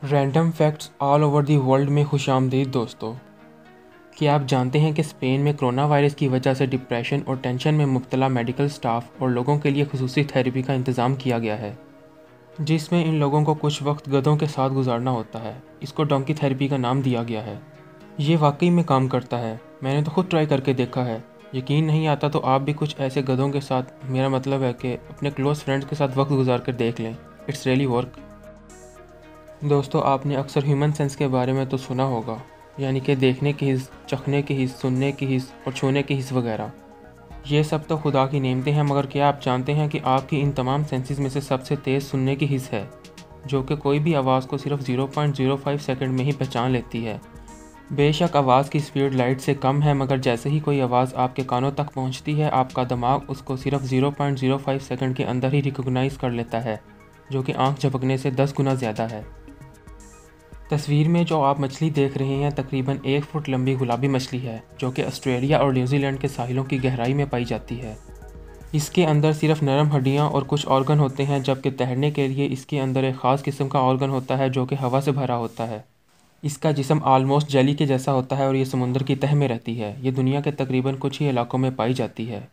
Random facts all over the world में खुशामदीद दोस्तों। क्या आप जानते हैं कि स्पेन में कोरोना वायरस की वजह से डिप्रेशन और टेंशन में मुब्तला मेडिकल स्टाफ और लोगों के लिए खुसूसी थेरेपी का इंतज़ाम किया गया है, जिसमें इन लोगों को कुछ वक्त गधों के साथ गुजारना होता है। इसको डोंकी थेरेपी का नाम दिया गया है। ये वाकई में काम करता है। मैंने तो खुद ट्राई करके देखा है। यकीन नहीं आता तो आप भी कुछ ऐसे गधों के साथ, मेरा मतलब है कि अपने क्लोज़ फ्रेंड्स के साथ वक्त गुजार कर देख लें। It's really work. दोस्तों, आपने अक्सर ह्यूमन सेंस के बारे में तो सुना होगा, यानी कि देखने की हिस्स, चखने की हिस्स, सुनने की हिस्स और छूने की हिस्स वगैरह। ये सब तो खुदा की नेमतें हैं, मगर क्या आप जानते हैं कि आपकी इन तमाम सेंसेस में से सबसे तेज़ सुनने की हिस्स है, जो कि कोई भी आवाज़ को सिर्फ 0.05 सेकंड में ही पहचान लेती है। बेशक आवाज़ की स्पीड लाइट से कम है, मगर जैसे ही कोई आवाज़ आपके कानों तक पहुंचती है, आपका दिमाग उसको सिर्फ 0.05 सेकंड के अंदर ही रिकॉग्नाइज कर लेता है, जो कि आंख झपकने से 10 गुना ज़्यादा है। तस्वीर में जो आप मछली देख रहे हैं तकरीबन 1 फुट लंबी गुलाबी मछली है, जो कि ऑस्ट्रेलिया और न्यूजीलैंड के साहिलों की गहराई में पाई जाती है। इसके अंदर सिर्फ नरम हड्डियां और कुछ ऑर्गन होते हैं, जबकि तैरने के लिए इसके अंदर एक ख़ास किस्म का ऑर्गन होता है जो कि हवा से भरा होता है। इसका जिस्म आलमोस्ट जेली के जैसा होता है और ये समुद्र की तह में रहती है। ये दुनिया के तकरीबन कुछ ही इलाकों में पाई जाती है।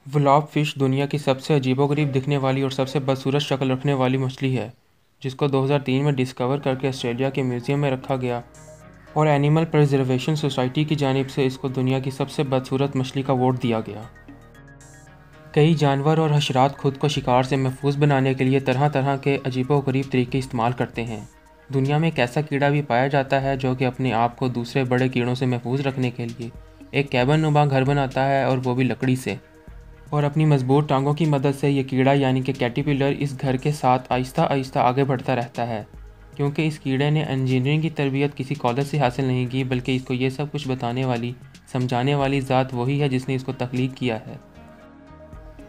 व्लॉप फिश दुनिया की सबसे अजीबोगरीब दिखने वाली और सबसे बदसूरत शक्ल रखने वाली मछली है, जिसको 2003 में डिस्कवर करके ऑस्ट्रेलिया के म्यूज़ियम में रखा गया और एनिमल प्रिजर्वेशन सोसाइटी की जानिब से इसको दुनिया की सबसे बदसूरत मछली का अवार्ड दिया गया। कई जानवर और हशरात खुद को शिकार से महफूज बनाने के लिए तरह तरह के अजीबोगरीब तरीके इस्तेमाल करते हैं। दुनिया में एक ऐसा कीड़ा भी पाया जाता है जो कि अपने आप को दूसरे बड़े कीड़ों से महफूज रखने के लिए एक कैबन नुमा घर बनाता है, और वो भी लकड़ी से। और अपनी मजबूत टांगों की मदद से ये कीड़ा यानी कि कैटरपिलर इस घर के साथ आहिस्ता आहिस्ता आगे बढ़ता रहता है, क्योंकि इस कीड़े ने इंजीनियरिंग की तरबियत किसी कॉलेज से हासिल नहीं की, बल्कि इसको ये सब कुछ बताने वाली, समझाने वाली ज़ात वही है जिसने इसको तख्लीक किया है।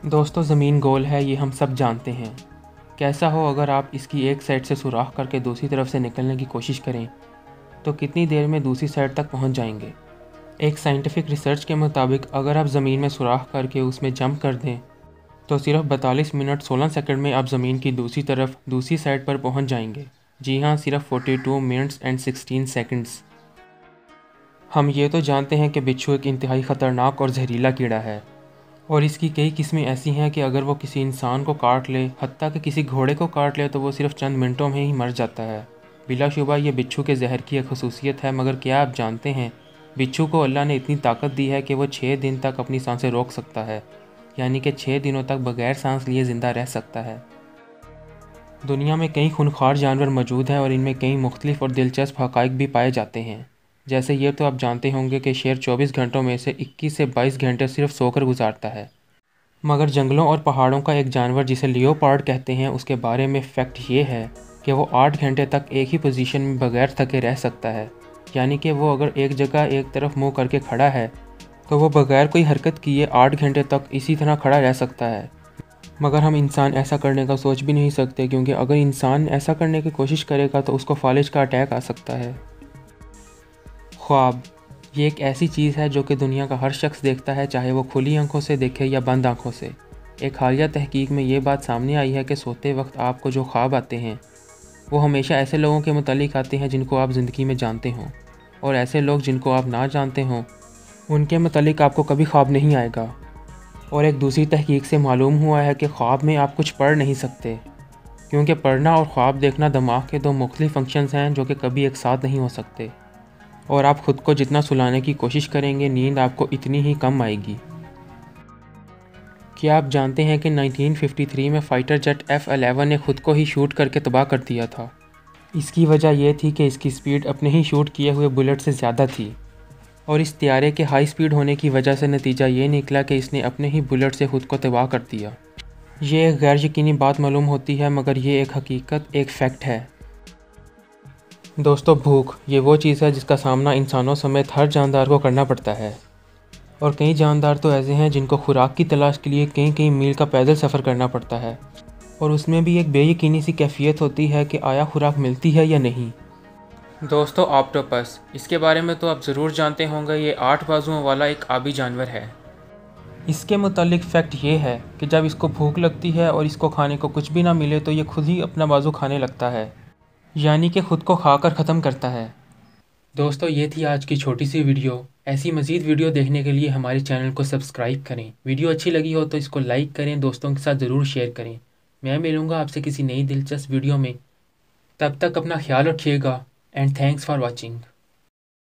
दोस्तों, ज़मीन गोल है, ये हम सब जानते हैं। कैसा हो अगर आप इसकी एक साइड से सुराख करके दूसरी तरफ से निकलने की कोशिश करें तो कितनी देर में दूसरी साइड तक पहुंच जाएंगे। एक साइंटिफिक रिसर्च के मुताबिक अगर आप ज़मीन में सुराख करके उसमें जंप कर दें तो सिर्फ 42 मिनट 16 सेकंड में आप ज़मीन की दूसरी तरफ, दूसरी साइड पर पहुंच जाएंगे। जी हाँ, सिर्फ 42 मिनट्स एंड 16 सेकंड्स। हम ये तो जानते हैं कि बिच्छू एक इंतहाई ख़तरनाक और जहरीला कीड़ा है, और इसकी कई किस्में ऐसी हैं कि अगर वो किसी इंसान को काट ले, हत्ता कि किसी घोड़े को काट ले, तो वो सिर्फ चंद मिनटों में ही मर जाता है। बिलाशुबा ये बिच्छू के जहर की एक खसूसियत है, मगर क्या आप जानते हैं बिच्छू को अल्लाह ने इतनी ताकत दी है कि वो 6 दिन तक अपनी सांसें रोक सकता है, यानी कि 6 दिनों तक बगैर सांस लिए ज़िंदा रह सकता है। दुनिया में कई खूंखार जानवर मौजूद हैं और इनमें कई मुख्तलिफ और दिलचस्प हक़ाइक़ भी पाए जाते हैं। जैसे ये तो आप जानते होंगे कि शेर 24 घंटों में से 21 से 22 घंटे सिर्फ सोकर गुजारता है। मगर जंगलों और पहाड़ों का एक जानवर जिसे लियोपार्ड कहते हैं, उसके बारे में फ़ैक्ट ये है कि वो 8 घंटे तक एक ही पोजीशन में बगैर थके रह सकता है। यानी कि वो अगर एक जगह एक तरफ मुंह करके खड़ा है तो वो बगैर कोई हरकत किए 8 घंटे तक इसी तरह खड़ा रह सकता है। मगर हम इंसान ऐसा करने का सोच भी नहीं सकते, क्योंकि अगर इंसान ऐसा करने की कोशिश करेगा तो उसको फालिज का अटैक आ सकता है। ख्वाब ये एक ऐसी चीज़ है जो कि दुनिया का हर शख्स देखता है, चाहे वो खुली आंखों से देखे या बंद आंखों से। एक हालिया तहकीक में ये बात सामने आई है कि सोते वक्त आपको जो ख्वाब आते हैं वो हमेशा ऐसे लोगों के मुतालिक आते हैं जिनको आप ज़िंदगी में जानते हों, और ऐसे लोग जिनको आप ना जानते हों उनके मुतालिक आपको कभी ख्वाब नहीं आएगा। और एक दूसरी तहकीक से मालूम हुआ है कि ख्वाब में आप कुछ पढ़ नहीं सकते, क्योंकि पढ़ना और ख्वाब देखना दिमाग के दो मुख्तलिफ फंक्शंस हैं जो कि कभी एक साथ नहीं हो सकते। और आप ख़ुद को जितना सुलाने की कोशिश करेंगे, नींद आपको इतनी ही कम आएगी। क्या आप जानते हैं कि 1953 में फ़ाइटर जेट F-11 ने ख़ुद को ही शूट करके तबाह कर दिया था। इसकी वजह यह थी कि इसकी स्पीड अपने ही शूट किए हुए बुलेट से ज़्यादा थी, और इस तैयारे के हाई स्पीड होने की वजह से नतीजा ये निकला कि इसने अपने ही बुलेट से ख़ुद को तबाह कर दिया। ये एक गैर यकीनी बात मालूम होती है, मगर ये एक हकीकत, एक फ़ैक्ट है। दोस्तों, भूख ये वो चीज़ है जिसका सामना इंसानों समेत हर जानदार को करना पड़ता है, और कई जानदार तो ऐसे हैं जिनको खुराक की तलाश के लिए कई कई मील का पैदल सफ़र करना पड़ता है, और उसमें भी एक बेयकीनी सी कैफियत होती है कि आया खुराक मिलती है या नहीं। दोस्तों, ऑक्टोपस, इसके बारे में तो आप ज़रूर जानते होंगे। ये 8 बाजुओं वाला एक आबी जानवर है। इसके मुतालिक फ़ैक्ट ये है कि जब इसको भूख लगती है और इसको खाने को कुछ भी ना मिले तो ये खुद ही अपना बाजू खाने लगता है। यानी कि ख़ुद को खाकर ख़त्म करता है। दोस्तों, ये थी आज की छोटी सी वीडियो। ऐसी मज़ीद वीडियो देखने के लिए हमारे चैनल को सब्सक्राइब करें। वीडियो अच्छी लगी हो तो इसको लाइक करें, दोस्तों के साथ ज़रूर शेयर करें। मैं मिलूँगा आपसे किसी नई दिलचस्प वीडियो में। तब तक अपना ख्याल रखिएगा एंड थैंक्स फॉर वॉचिंग।